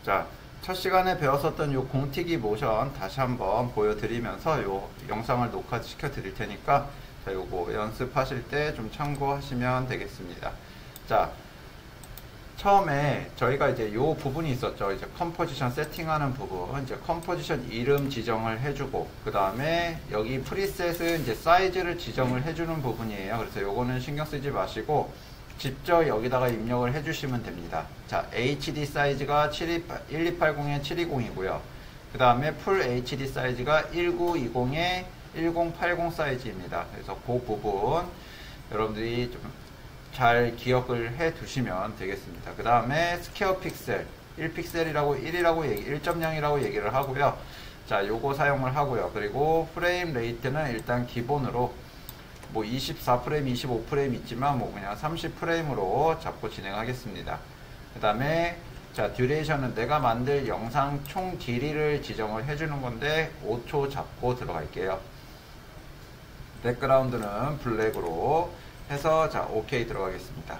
자, 첫 시간에 배웠었던 요 공튀기 모션 다시 한번 보여드리면서 요 영상을 녹화시켜 드릴 테니까 자, 요거 연습하실 때 좀 참고하시면 되겠습니다. 자, 처음에 저희가 이제 요 부분이 있었죠. 이제 컴포지션 세팅하는 부분, 이제 컴포지션 이름 지정을 해주고, 그 다음에 여기 프리셋은 이제 사이즈를 지정을 해주는 부분이에요. 그래서 요거는 신경 쓰지 마시고 직접 여기다가 입력을 해주시면 됩니다. 자, HD 사이즈가 1280에 720이고요. 그 다음에 풀 HD 사이즈가 1920에 1080 사이즈입니다. 그래서 그 부분 여러분들이 좀 잘 기억을 해 두시면 되겠습니다. 그 다음에 스퀘어 픽셀 1픽셀이라고 1.0이라고 얘기를 하고요. 자, 요거 사용을 하고요. 그리고 프레임 레이트는 일단 기본으로 뭐 24프레임, 25프레임 있지만 뭐 그냥 30프레임으로 잡고 진행하겠습니다. 그 다음에 자, 듀레이션은 내가 만들 영상 총 길이를 지정을 해주는 건데 5초 잡고 들어갈게요. 백그라운드는 블랙으로 해서 자, 오케이 들어가겠습니다.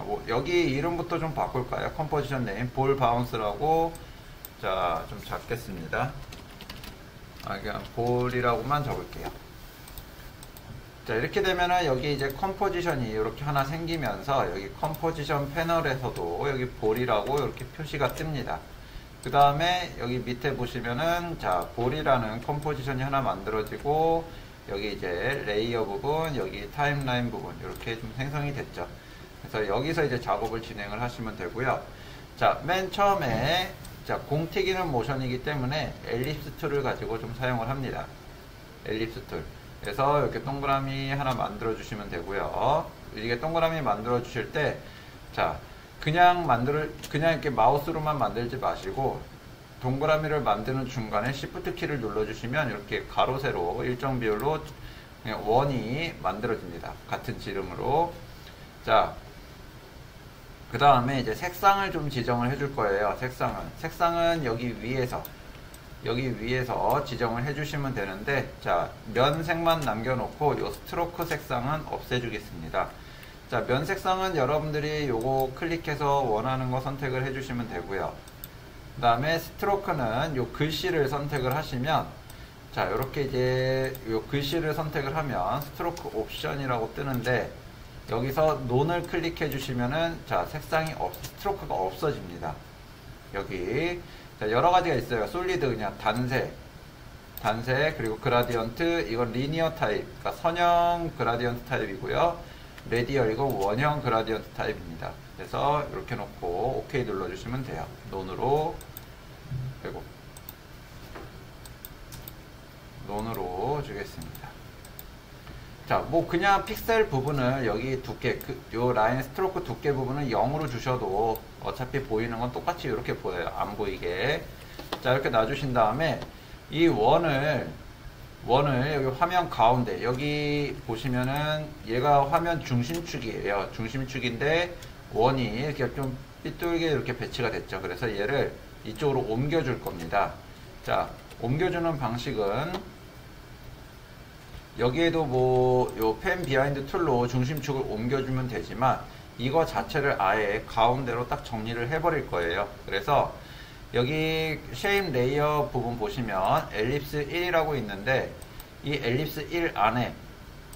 뭐 여기 이름부터 좀 바꿀까요? 컴포지션 네임 볼 바운스라고 자, 좀 잡겠습니다. 그냥 볼이라고만 적을게요. 자, 이렇게 되면은 여기 이제 컴포지션이 이렇게 하나 생기면서 여기 컴포지션 패널에서도 여기 볼이라고 이렇게 표시가 뜹니다. 그 다음에 여기 밑에 보시면은 자, 볼이라는 컴포지션이 하나 만들어지고 여기 이제 레이어 부분, 여기 타임라인 부분 이렇게 좀 생성이 됐죠. 그래서 여기서 이제 작업을 진행을 하시면 되고요. 자, 맨 처음에 자, 공튀기는 모션이기 때문에 엘립스 툴을 가지고 좀 사용을 합니다. 엘립스 툴. 그래서 이렇게 동그라미 하나 만들어 주시면 되고요. 이게 동그라미 만들어 주실 때 자, 그냥 이렇게 마우스로만 만들지 마시고 동그라미를 만드는 중간에 Shift 키를 눌러주시면 이렇게 가로 세로 일정 비율로 그냥 원이 만들어집니다. 같은 지름으로. 자, 그 다음에 이제 색상을 좀 지정을 해줄 거예요. 색상은 여기 위에서 지정을 해주시면 되는데, 자, 면색만 남겨놓고 요 스트로크 색상은 없애주겠습니다. 자, 면 색상은 여러분들이 요거 클릭해서 원하는 거 선택을 해주시면 되고요. 그 다음에 스트로크는 요 글씨를 선택을 하시면 자, 이렇게 이제 요 글씨를 선택을 하면 스트로크 옵션이라고 뜨는데 여기서 논을 클릭해 주시면은 자, 스트로크가 없어집니다. 여기 자, 여러 가지가 있어요. 솔리드 그냥 단색 그리고 그라디언트 이건 리니어 타입 그러니까 선형 그라디언트 타입이고요. 레디얼 이건 원형 그라디언트 타입입니다. 그래서 이렇게 놓고 OK 눌러주시면 돼요. 논으로 그리고 논으로 주겠습니다. 자, 뭐 그냥 픽셀 부분을 여기 두께 요 라인 스트로크 두께 부분은 0으로 주셔도 어차피 보이는 건 똑같이 이렇게 보여요. 안 보이게. 자, 이렇게 놔주신 다음에 이 원을 여기 화면 가운데 여기 보시면은 얘가 화면 중심축이에요. 중심축인데 원이 이렇게 좀 삐뚤게 이렇게 배치가 됐죠. 그래서 얘를 이쪽으로 옮겨줄 겁니다. 자, 옮겨주는 방식은 여기에도 뭐 요 펜 비하인드 툴로 중심축을 옮겨주면 되지만 이거 자체를 아예 가운데로 딱 정리를 해버릴 거예요. 그래서 여기 쉐입 레이어 부분 보시면 엘립스 1이라고 있는데 이 엘립스 1 안에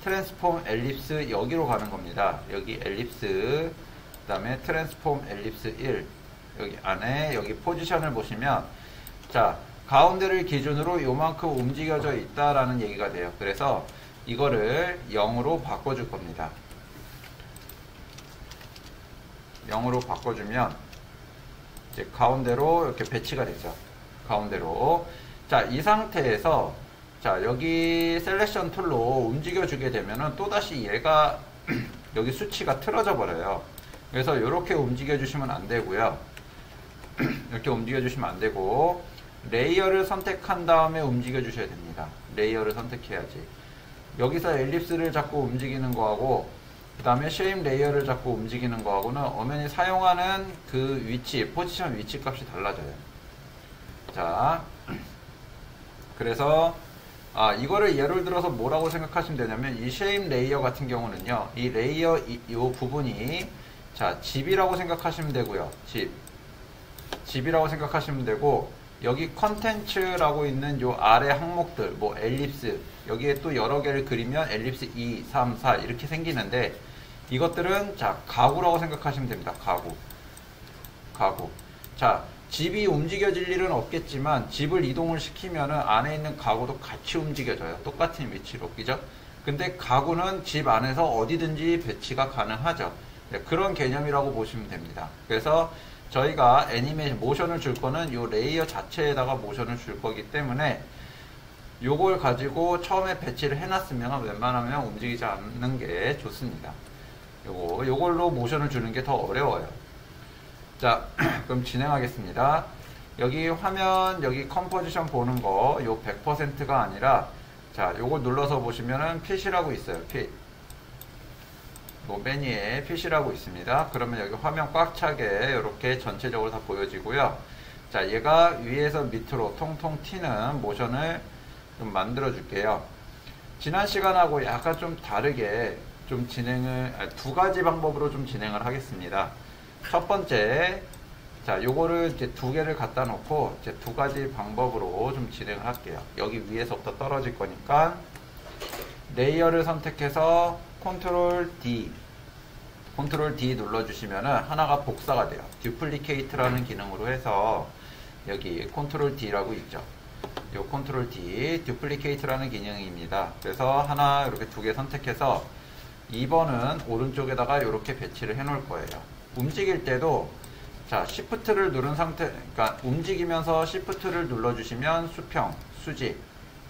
트랜스폼 엘립스 여기로 가는 겁니다. 여기 엘립스 그 다음에 트랜스폼 엘립스 1 여기 안에 여기 포지션을 보시면 자, 가운데를 기준으로 요만큼 움직여져 있다라는 얘기가 돼요. 그래서 이거를 0으로 바꿔줄 겁니다. 0으로 바꿔주면 이제 가운데로 이렇게 배치가 되죠. 가운데로. 자, 이 상태에서 자, 여기 셀렉션 툴로 움직여주게 되면은 또다시 얘가 여기 수치가 틀어져 버려요. 그래서 이렇게 움직여주시면 안 되고요. 이렇게 움직여주시면 안 되고 레이어를 선택한 다음에 움직여주셔야 됩니다. 레이어를 선택해야지. 여기서 엘립스를 자꾸 움직이는 거하고 그 다음에 쉐입 레이어를 자꾸 움직이는 거하고는 엄연히 사용하는 그 위치, 포지션 위치 값이 달라져요. 자, 그래서 이거를 예를 들어서 뭐라고 생각하시면 되냐면 이 쉐입 레이어 같은 경우는요, 이 레이어 이 부분이 자, 집이라고 생각하시면 되고요. 집. 집이라고 생각하시면 되고, 여기 컨텐츠라고 있는 요 아래 항목들, 뭐 엘립스, 여기에 또 여러 개를 그리면 엘립스 2, 3, 4 이렇게 생기는데, 이것들은 자 가구라고 생각하시면 됩니다. 가구. 자, 집이 움직여질 일은 없겠지만 집을 이동을 시키면은 안에 있는 가구도 같이 움직여져요. 똑같은 위치로, 그죠? 근데 가구는 집 안에서 어디든지 배치가 가능하죠. 네, 그런 개념이라고 보시면 됩니다. 그래서 저희가 애니메이션 모션을 줄 거는 이 레이어 자체에다가 모션을 줄 거기 때문에 요걸 가지고 처음에 배치를 해놨으면 웬만하면 움직이지 않는 게 좋습니다. 요걸로 모션을 주는 게 더 어려워요. 자, 그럼 진행하겠습니다. 여기 화면, 여기 컴포지션 보는 거, 요 100%가 아니라, 자, 요걸 눌러서 보시면은 핏이라고 있어요. 핏. 메뉴에 핏이라고 있습니다. 그러면 여기 화면 꽉 차게 이렇게 전체적으로 다 보여지고요. 자, 얘가 위에서 밑으로 통통 튀는 모션을 좀 만들어 줄게요. 지난 시간하고 약간 좀 다르게 좀 두 가지 방법으로 좀 진행을 하겠습니다. 첫 번째, 자, 요거를 이제 두 개를 갖다 놓고 이제 두 가지 방법으로 좀 진행을 할게요. 여기 위에서부터 떨어질 거니까 레이어를 선택해서 컨트롤 D 눌러주시면은 하나가 복사가 돼요. 듀플리케이트라는 기능으로 해서 여기 컨트롤 D라고 있죠. 요 컨트롤 D 듀플리케이트라는 기능입니다. 그래서 하나 이렇게 두 개 선택해서 2번은 오른쪽에다가 이렇게 배치를 해 놓을 거예요. 움직일 때도 자, Shift를 누른 상태, 그러니까 움직이면서 Shift를 눌러주시면 수평, 수직,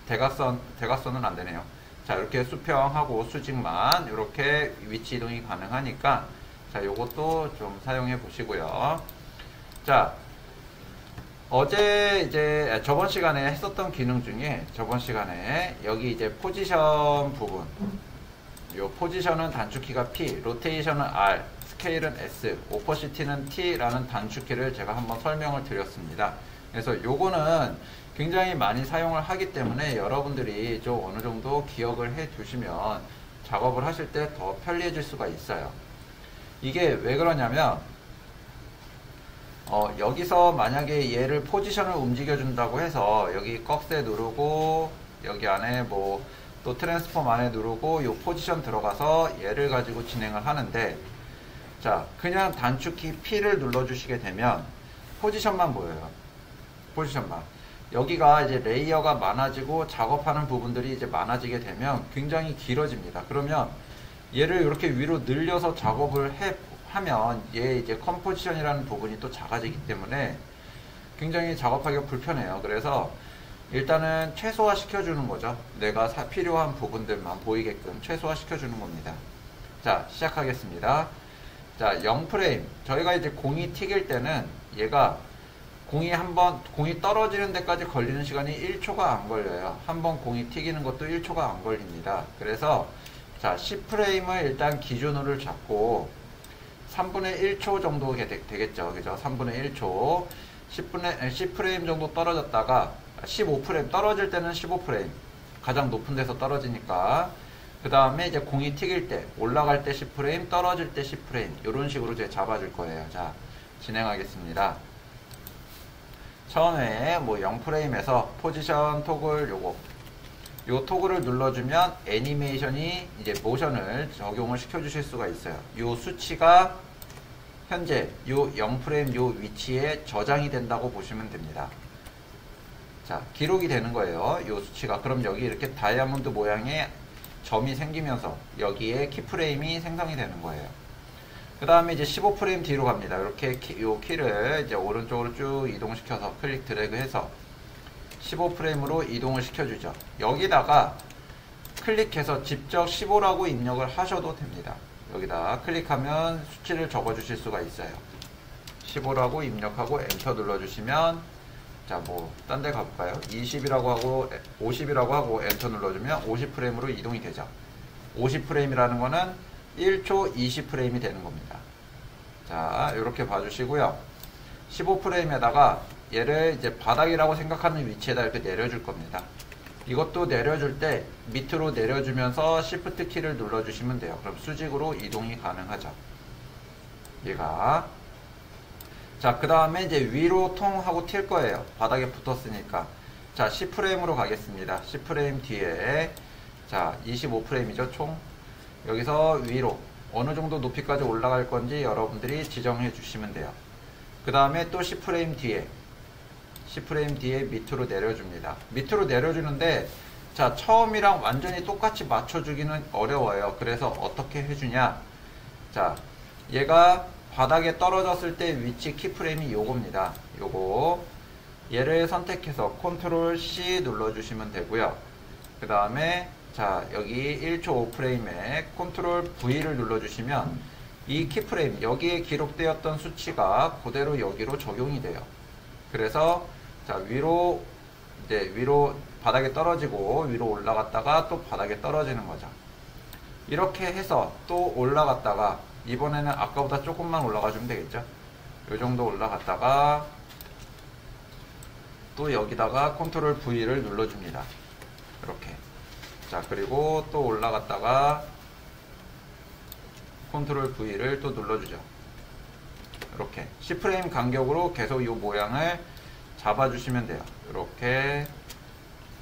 대각선은 안 되네요. 자, 이렇게 수평하고 수직만 이렇게 위치 이동이 가능하니까 자, 요것도 좀 사용해 보시고요. 자, 어제 이제 저번 시간에 했었던 기능 중에 저번 시간에 여기 이제 포지션 부분, 요 포지션은 단축키가 P, 로테이션은 R, 스케일은 S, 오퍼시티는 T라는 단축키를 제가 한번 설명을 드렸습니다. 그래서 요거는 굉장히 많이 사용을 하기 때문에 여러분들이 좀 어느 정도 기억을 해 두시면 작업을 하실 때 더 편리해질 수가 있어요. 이게 왜 그러냐면 여기서 만약에 얘를 포지션을 움직여 준다고 해서 여기 꺽쇠 누르고 여기 안에 뭐 또 트랜스폼 안에 누르고 요 포지션 들어가서 얘를 가지고 진행을 하는데, 자, 그냥 단축키 P를 눌러주시게 되면 포지션만 보여요. 포지션만. 여기가 이제 레이어가 많아지고 작업하는 부분들이 이제 많아지게 되면 굉장히 길어집니다. 그러면 얘를 이렇게 위로 늘려서 작업을 하면 얘 이제 컴포지션이라는 부분이 또 작아지기 때문에 굉장히 작업하기가 불편해요. 그래서 일단은 최소화 시켜주는 거죠. 내가 필요한 부분들만 보이게끔 최소화 시켜주는 겁니다. 자, 시작하겠습니다. 자, 0프레임. 저희가 이제 공이 튀길 때는 얘가 공이 떨어지는 데까지 걸리는 시간이 1초가 안 걸려요. 한번 공이 튀기는 것도 1초가 안 걸립니다. 그래서 자, 10프레임을 일단 기준으로 잡고 3분의 1초 정도 되겠죠. 그죠? 3분의 1초. 10프레임 정도 떨어졌다가 15프레임, 떨어질 때는 15프레임. 가장 높은 데서 떨어지니까. 그 다음에 이제 공이 튀길 때, 올라갈 때 10프레임, 떨어질 때 10프레임. 이런 식으로 이제 잡아줄 거예요. 자, 진행하겠습니다. 처음에 뭐 0프레임에서 포지션 토글 요 토글을 눌러주면 애니메이션이 이제 모션을 적용을 시켜주실 수가 있어요. 요 수치가 현재 요 0프레임 요 위치에 저장이 된다고 보시면 됩니다. 자, 기록이 되는 거예요. 요 수치가. 그럼 여기 이렇게 다이아몬드 모양의 점이 생기면서 여기에 키프레임이 생성이 되는 거예요. 그 다음에 이제 15프레임 뒤로 갑니다. 이렇게 요 키를 이제 오른쪽으로 쭉 이동시켜서 클릭 드래그 해서 15프레임으로 이동을 시켜주죠. 여기다가 클릭해서 직접 15라고 입력을 하셔도 됩니다. 여기다 클릭하면 수치를 적어 주실 수가 있어요. 15라고 입력하고 엔터 눌러주시면, 자, 뭐 딴 데 가볼까요? 20이라고 하고 50이라고 하고 엔터 눌러주면 50프레임으로 이동이 되죠. 50프레임이라는 거는 1초 20프레임이 되는 겁니다. 자, 이렇게 봐주시고요. 15프레임에다가 얘를 이제 바닥이라고 생각하는 위치에다 이렇게 내려줄 겁니다. 이것도 내려줄 때 밑으로 내려주면서 Shift 키를 눌러주시면 돼요. 그럼 수직으로 이동이 가능하죠. 얘가 자, 그 다음에 이제 위로 통 하고 튈 거예요. 바닥에 붙었으니까. 자, 10프레임으로 가겠습니다. 10프레임 뒤에. 자, 25프레임이죠, 총. 여기서 위로 어느 정도 높이까지 올라갈 건지 여러분들이 지정해 주시면 돼요. 그 다음에 또 10프레임 뒤에. 10프레임 뒤에 밑으로 내려줍니다. 밑으로 내려주는데, 자, 처음이랑 완전히 똑같이 맞춰주기는 어려워요. 그래서 어떻게 해주냐. 자, 얘가 바닥에 떨어졌을 때 위치 키프레임이 요겁니다. 요거. 얘를 선택해서 컨트롤 C 눌러주시면 되고요. 그 다음에 자, 여기 1초 5프레임에 컨트롤 V를 눌러주시면 이 키프레임, 여기에 기록되었던 수치가 그대로 여기로 적용이 돼요. 그래서 자, 위로 이제 위로 바닥에 떨어지고 위로 올라갔다가 또 바닥에 떨어지는 거죠. 이렇게 해서 또 올라갔다가 이번에는 아까보다 조금만 올라가 주면 되겠죠. 이 정도 올라갔다가 또 여기다가 컨트롤 V를 눌러줍니다. 이렇게. 자, 그리고 또 올라갔다가 컨트롤 V를 또 눌러주죠. 이렇게 10프레임 간격으로 계속 이 모양을 잡아주시면 돼요. 이렇게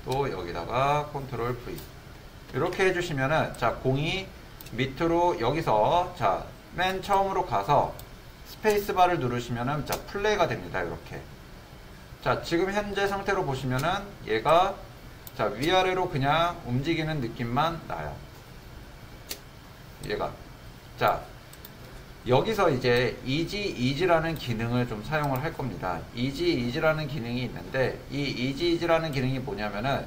또 여기다가 컨트롤 V 이렇게 해주시면은 자, 공이 밑으로 여기서 자, 맨 처음으로 가서 스페이스바를 누르시면은 자, 플레이가 됩니다. 이렇게. 자, 지금 현재 상태로 보시면은 얘가 자, 위아래로 그냥 움직이는 느낌만 나요. 얘가. 자, 여기서 이제 이지라는 기능을 좀 사용을 할 겁니다. 이지라는 기능이 있는데 이 이지라는 기능이 뭐냐면은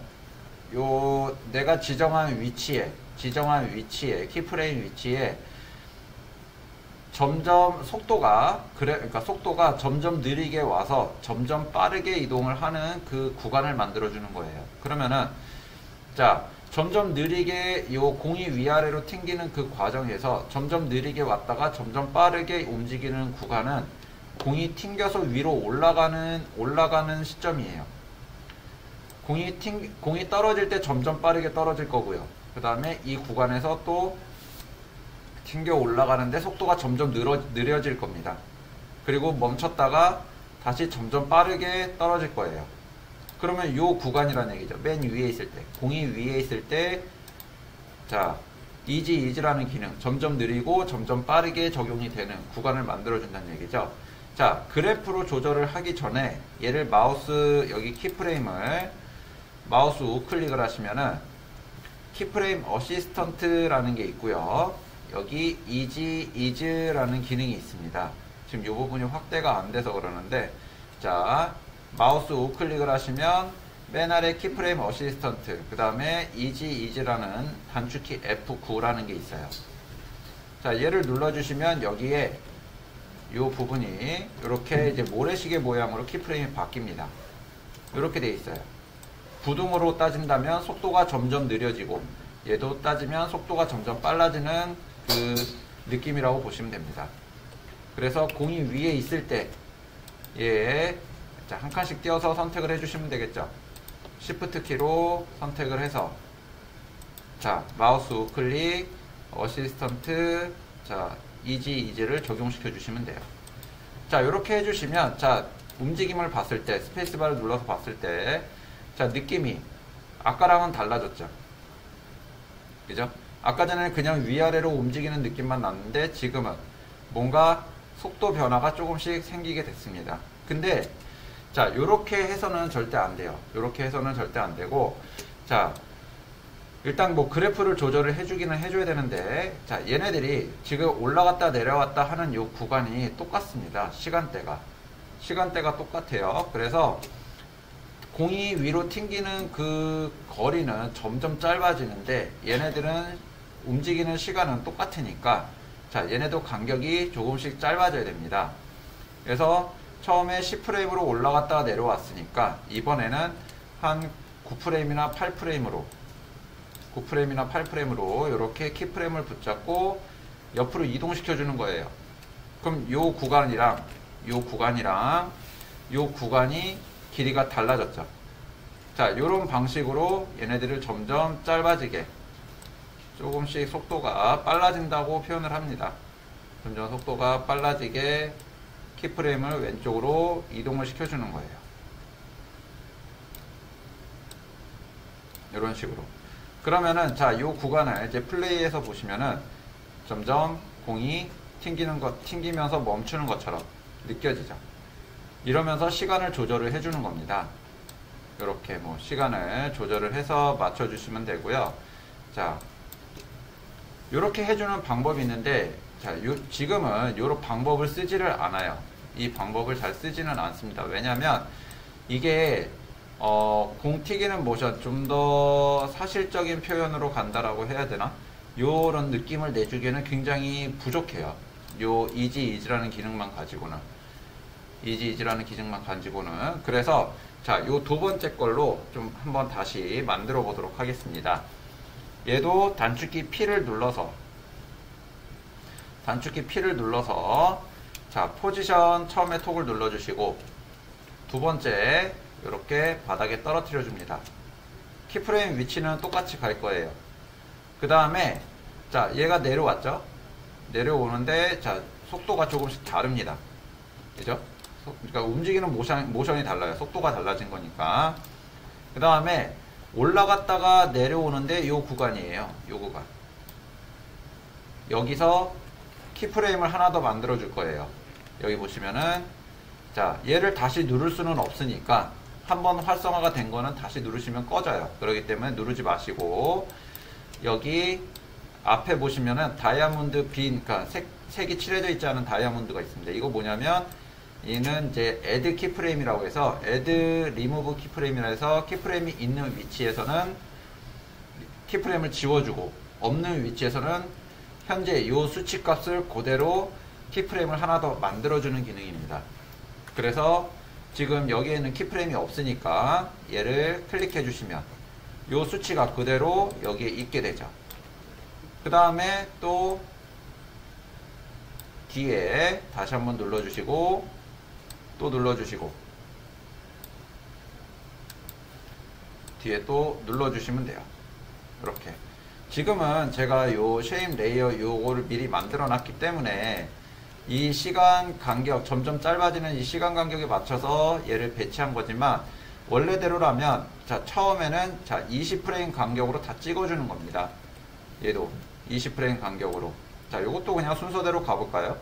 요 내가 지정한 위치에 키프레임 위치에 점점 속도가 그러니까 속도가 점점 느리게 와서 점점 빠르게 이동을 하는 그 구간을 만들어 주는 거예요. 그러면은 자, 점점 느리게 요 공이 위아래로 튕기는 그 과정에서 점점 느리게 왔다가 점점 빠르게 움직이는 구간은 공이 튕겨서 위로 올라가는 시점이에요. 공이 떨어질 때 점점 빠르게 떨어질 거고요. 그 다음에 이 구간에서 또 튕겨 올라가는데 속도가 점점 느려질 겁니다. 그리고 멈췄다가 다시 점점 빠르게 떨어질 거예요. 그러면 요 구간이라는 얘기죠. 맨 위에 있을 때, 공이 위에 있을 때, 자, 이지라는 기능, 점점 느리고 점점 빠르게 적용이 되는 구간을 만들어준다는 얘기죠. 자, 그래프로 조절을 하기 전에 얘를 마우스, 여기 키프레임을 마우스 우클릭을 하시면은 키프레임 어시스턴트라는 게 있고요. 여기 이즈라는 기능이 있습니다. 지금 이 부분이 확대가 안 돼서 그러는데, 자, 마우스 우클릭을 하시면 맨 아래 키프레임 어시스턴트, 그 다음에 이즈라는 단축키 F9라는 게 있어요. 자, 얘를 눌러주시면 여기에 이 부분이 이렇게 이제 모래시계 모양으로 키프레임이 바뀝니다. 이렇게 돼 있어요. 부등으로 따진다면 속도가 점점 느려지고 얘도 따지면 속도가 점점 빨라지는 그 느낌이라고 보시면 됩니다. 그래서 공이 위에 있을 때 얘 자, 한 칸씩 띄어서 선택을 해주시면 되겠죠. Shift 키로 선택을 해서 자, 마우스 우클릭 어시스턴트 자, 이지를 적용시켜 주시면 돼요. 자, 이렇게 해주시면 자, 움직임을 봤을 때 스페이스바를 눌러서 봤을 때 자, 느낌이 아까랑은 달라졌죠. 그죠? 아까 전에는 그냥 위아래로 움직이는 느낌만 났는데 지금은 뭔가 속도 변화가 조금씩 생기게 됐습니다. 근데 자, 요렇게 해서는 절대 안 돼요. 요렇게 해서는 절대 안 되고, 자, 일단 뭐 그래프를 조절을 해주기는 해줘야 되는데, 자, 얘네들이 지금 올라갔다 내려왔다 하는 요 구간이 똑같습니다. 시간대가 똑같아요. 그래서 공이 위로 튕기는 그 거리는 점점 짧아지는데 얘네들은 움직이는 시간은 똑같으니까 자, 얘네도 간격이 조금씩 짧아져야 됩니다. 그래서 처음에 10프레임으로 올라갔다가 내려왔으니까 이번에는 한 9프레임이나 8프레임으로 이렇게 키프레임을 붙잡고 옆으로 이동시켜 주는 거예요. 그럼 요 구간이랑 요 구간이 길이가 달라졌죠. 자, 요런 방식으로 얘네들을 점점 짧아지게 조금씩 속도가 빨라진다고 표현을 합니다. 점점 속도가 빨라지게 키프레임을 왼쪽으로 이동을 시켜주는 거예요. 이런 식으로. 그러면은 자, 요 구간을 이제 플레이에서 보시면은 점점 공이 튕기면서 멈추는 것처럼 느껴지죠. 이러면서 시간을 조절을 해주는 겁니다. 이렇게 뭐 시간을 조절을 해서 맞춰주시면 되고요. 자, 이렇게 해주는 방법이 있는데, 자, 지금은 이런 방법을 쓰지를 않아요. 이 방법을 잘 쓰지는 않습니다. 왜냐면 이게 공 튀기는 모션, 좀 더 사실적인 표현으로 간다라고 해야 되나? 요런 느낌을 내주기에는 굉장히 부족해요. 요 이지라는 기능만 가지고는. 그래서 자, 요 두 번째 걸로 좀 한번 다시 만들어 보도록 하겠습니다. 얘도 단축키 P를 눌러서 자, 포지션 처음에 톡을 눌러주시고 두 번째 이렇게 바닥에 떨어뜨려 줍니다. 키프레임 위치는 똑같이 갈 거예요. 그 다음에 자, 얘가 내려왔죠? 내려오는데 자, 속도가 조금씩 다릅니다. 그죠? 그러니까 움직이는 모션이 달라요. 속도가 달라진 거니까. 그 다음에 올라갔다가 내려오는데 요 구간이에요. 요 구간. 여기서 키프레임을 하나 더 만들어 줄 거예요. 여기 보시면은 자, 얘를 다시 누를 수는 없으니까 한번 활성화가 된 거는 다시 누르시면 꺼져요. 그렇기 때문에 누르지 마시고 여기 앞에 보시면은 다이아몬드 빈, 그러니까 색이 칠해져 있지 않은 다이아몬드가 있습니다. 이거 뭐냐면 얘는 이제 add 키프레임이라고 해서 add remove 키프레임이라 해서 키프레임이 있는 위치에서는 키프레임을 지워주고 없는 위치에서는 현재 이 수치 값을 그대로 키프레임을 하나 더 만들어주는 기능입니다. 그래서 지금 여기에 있는 키프레임이 없으니까 얘를 클릭해 주시면 이 수치가 그대로 여기에 있게 되죠. 그 다음에 또 뒤에 다시 한번 눌러주시고 또 눌러주시고 뒤에 또 눌러주시면 돼요. 이렇게. 지금은 제가 요 쉐임 레이어 요거를 미리 만들어 놨기 때문에 이 시간 간격, 점점 짧아지는 이 시간 간격에 맞춰서 얘를 배치한 거지만 원래대로라면 자, 처음에는 자, 20프레임 간격으로 다 찍어주는 겁니다. 얘도 20프레임 간격으로. 자, 요것도 그냥 순서대로 가볼까요?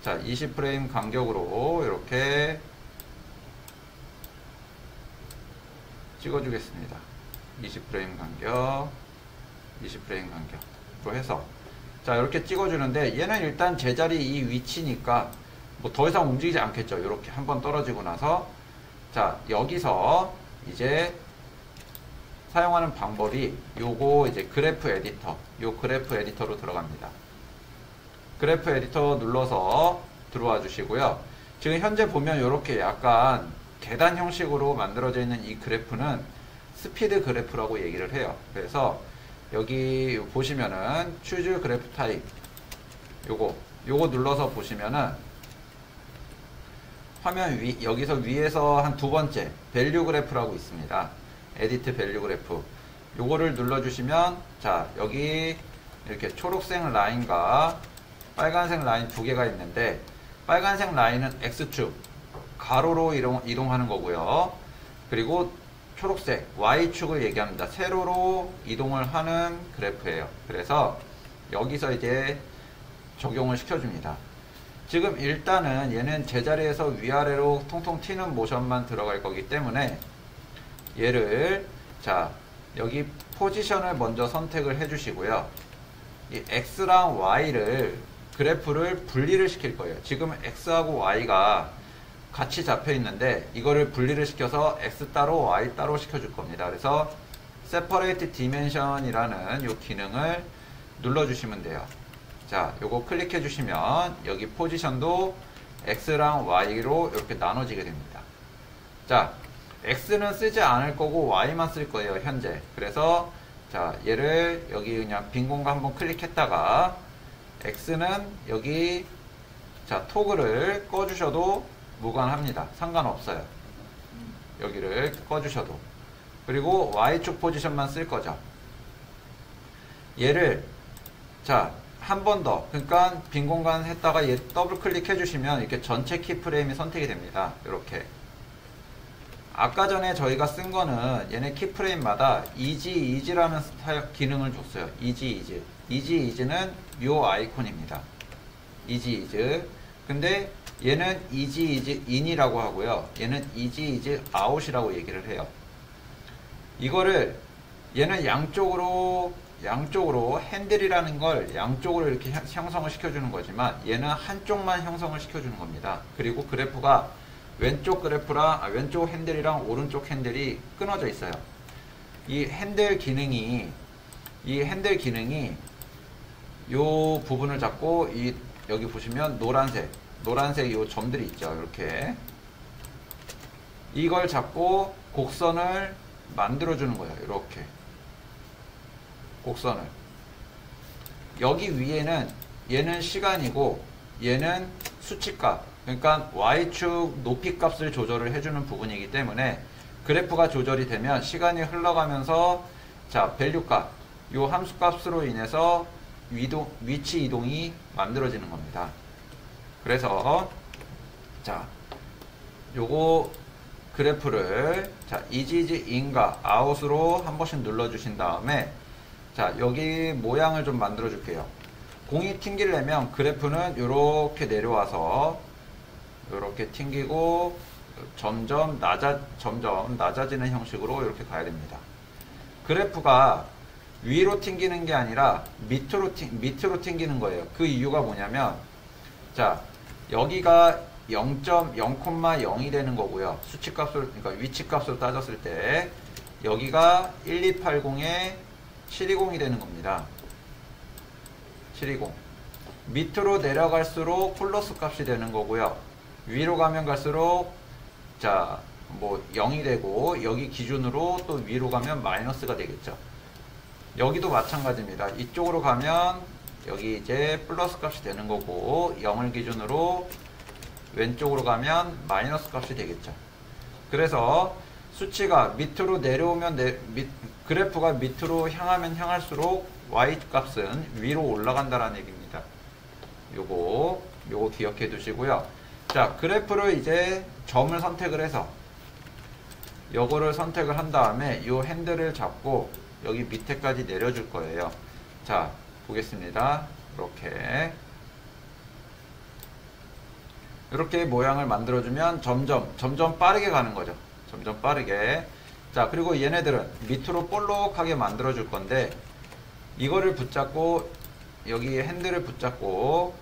자, 20프레임 간격으로 이렇게 찍어주겠습니다. 20프레임 간격으로 해서 자, 이렇게 찍어주는데 얘는 일단 제자리 이 위치니까 뭐 더 이상 움직이지 않겠죠. 이렇게 한번 떨어지고 나서 자, 여기서 이제 사용하는 방법이 요거 이제 그래프 에디터, 요 그래프 에디터로 들어갑니다. 그래프 에디터 눌러서 들어와 주시고요. 지금 현재 보면 이렇게 약간 계단 형식으로 만들어져 있는 이 그래프는 스피드 그래프라고 얘기를 해요. 그래서 여기 보시면은 choose 그래프 타입 요거 눌러서 보시면은 화면 여기서 위에서 한 두 번째 밸류 그래프라고 있습니다. 에디트 밸류 그래프 요거를 눌러주시면 자, 여기 이렇게 초록색 라인과 빨간색 라인 두 개가 있는데 빨간색 라인은 X축 가로로 이동하는 거고요. 그리고 초록색 Y축을 얘기합니다. 세로로 이동을 하는 그래프예요. 그래서 여기서 이제 적용을 시켜줍니다. 지금 일단은 얘는 제자리에서 위아래로 통통 튀는 모션만 들어갈 거기 때문에 얘를 자, 여기 포지션을 먼저 선택을 해 주시고요. 이 X랑 Y를 그래프를 분리를 시킬 거예요. 지금 X하고 Y가 같이 잡혀 있는데 이거를 분리를 시켜서 X 따로 Y 따로 시켜줄 겁니다. 그래서 Separate Dimension이라는 이 기능을 눌러주시면 돼요. 자, 요거 클릭해 주시면 여기 포지션도 X랑 Y로 이렇게 나눠지게 됩니다. 자, X는 쓰지 않을 거고 Y만 쓸 거예요, 현재. 그래서 자, 얘를 여기 그냥 빈 공간 한번 클릭했다가 X는 여기 자, 토글을 꺼주셔도 무관합니다. 상관없어요. 여기를 꺼주셔도. 그리고 Y축 포지션만 쓸 거죠. 얘를 자, 한 번 더, 그러니까 빈 공간 했다가 얘 더블 클릭해 주시면 이렇게 전체 키프레임이 선택이 됩니다. 이렇게. 아까 전에 저희가 쓴 거는 얘네 키프레임마다 이지라는 기능을 줬어요. 이지는 요 아이콘입니다. 이지. 근데 얘는 이지 인이라고 하고요. 얘는 이지 아웃이라고 얘기를 해요. 이거를 얘는 양쪽으로 핸들이라는 걸 양쪽으로 이렇게 형성을 시켜주는 거지만 얘는 한쪽만 형성을 시켜주는 겁니다. 그리고 그래프가 왼쪽 왼쪽 핸들이랑 오른쪽 핸들이 끊어져 있어요. 이 핸들 기능이 요 부분을 잡고 여기 보시면 노란색 요 점들이 있죠. 이렇게 이걸 잡고 곡선을 만들어 주는 거예요. 이렇게 곡선을 여기 위에는 얘는 시간이고 얘는 수치값, 그러니까 Y축 높이 값을 조절을 해주는 부분이기 때문에 그래프가 조절이 되면 시간이 흘러가면서 자 밸류값 요 함수값으로 인해서 위치 이동이 만들어지는 겁니다. 그래서 자 요거 그래프를 자 이지 인과 아웃으로 한 번씩 눌러 주신 다음에 자 여기 모양을 좀 만들어 줄게요. 공이 튕기려면 그래프는 이렇게 내려와서 이렇게 튕기고 점점 낮아지는 형식으로 이렇게 가야 됩니다. 그래프가 위로 튕기는 게 아니라 밑으로 튕기는 거예요. 그 이유가 뭐냐면 자 여기가 0.0,0이 되는 거고요. 수치값을 그러니까 위치값으로 따졌을 때 여기가 1280에 720이 되는 겁니다. 720 밑으로 내려갈수록 플러스 값이 되는 거고요. 위로 가면 갈수록 자 뭐 0이 되고 여기 기준으로 또 위로 가면 마이너스가 되겠죠. 여기도 마찬가지입니다. 이쪽으로 가면 여기 이제 플러스 값이 되는 거고 0을 기준으로 왼쪽으로 가면 마이너스 값이 되겠죠. 그래서 수치가 밑으로 내려오면 그래프가 밑으로 향하면 향할수록 Y 값은 위로 올라간다라는 얘기입니다. 요거 기억해 두시고요. 자, 그래프를 이제 점을 선택을 해서 요거를 선택을 한 다음에 요 핸들을 잡고 여기 밑에까지 내려줄 거예요. 자, 보겠습니다. 이렇게 모양을 만들어주면 점점 빠르게 가는 거죠. 점점 빠르게. 자, 그리고 얘네들은 밑으로 볼록하게 만들어줄 건데 이거를 붙잡고 여기 핸들을 붙잡고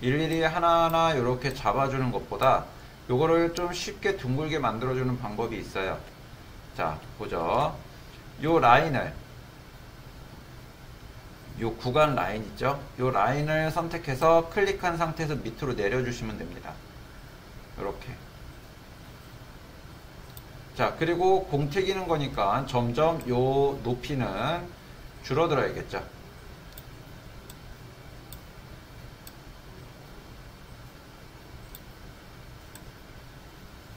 일일이 하나하나 이렇게 잡아주는 것보다 요거를 좀 쉽게 둥글게 만들어주는 방법이 있어요. 자, 보죠. 요 라인을 요 구간 라인 있죠? 요 라인을 선택해서 클릭한 상태에서 밑으로 내려주시면 됩니다. 이렇게. 자, 그리고 공 튀기는 거니까 점점 요 높이는 줄어들어야겠죠.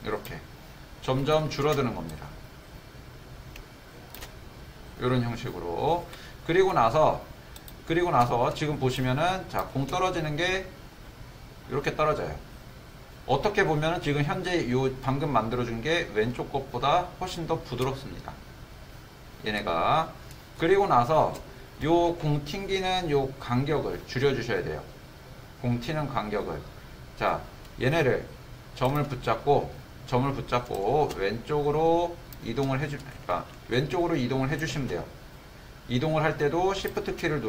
이렇게. 점점 줄어드는 겁니다. 이런 형식으로. 그리고 나서 지금 보시면은 자, 공 떨어지는 게 이렇게 떨어져요. 어떻게 보면은 지금 현재 요 방금 만들어준 게 왼쪽 것보다 훨씬 더 부드럽습니다. 얘네가. 그리고 나서 요 공 튕기는 요 간격을 줄여주셔야 돼요. 공 튀는 간격을. 자, 얘네를 점을 붙잡고 왼쪽으로 이동을 왼쪽으로 이동을 해주시면 돼요. 이동을 할 때도 Shift 키를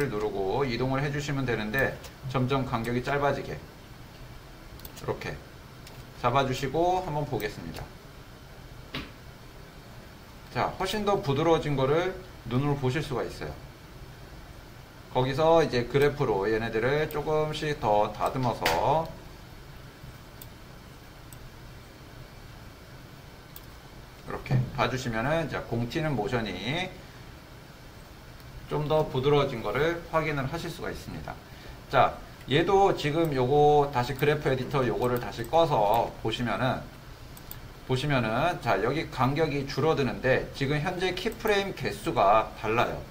누르고 이동을 해주시면 되는데 점점 간격이 짧아지게 이렇게 잡아주시고 한번 보겠습니다. 자, 훨씬 더 부드러워진 거를 눈으로 보실 수가 있어요. 거기서 이제 그래프로 얘네들을 조금씩 더 다듬어서 이렇게 봐주시면은 자, 공 튀는 모션이 좀 더 부드러워진 거를 확인을 하실 수가 있습니다. 자, 얘도 지금 요거 다시 그래프 에디터 요거를 다시 꺼서 보시면은 보시면은 자 여기 간격이 줄어드는데 지금 현재 키프레임 개수가 달라요.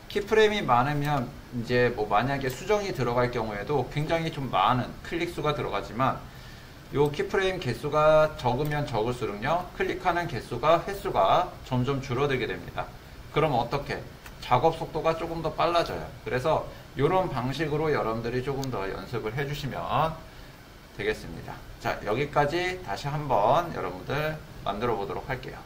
키프레임이 많으면 이제 뭐 만약에 수정이 들어갈 경우에도 굉장히 좀 많은 클릭 수가 들어가지만 요 키프레임 개수가 적으면 적을수록요 클릭하는 개수가 횟수가 점점 줄어들게 됩니다. 그럼 어떻게? 작업 속도가 조금 더 빨라져요. 그래서 이런 방식으로 여러분들이 조금 더 연습을 해주시면 되겠습니다. 자, 여기까지 다시 한번 여러분들 만들어 보도록 할게요.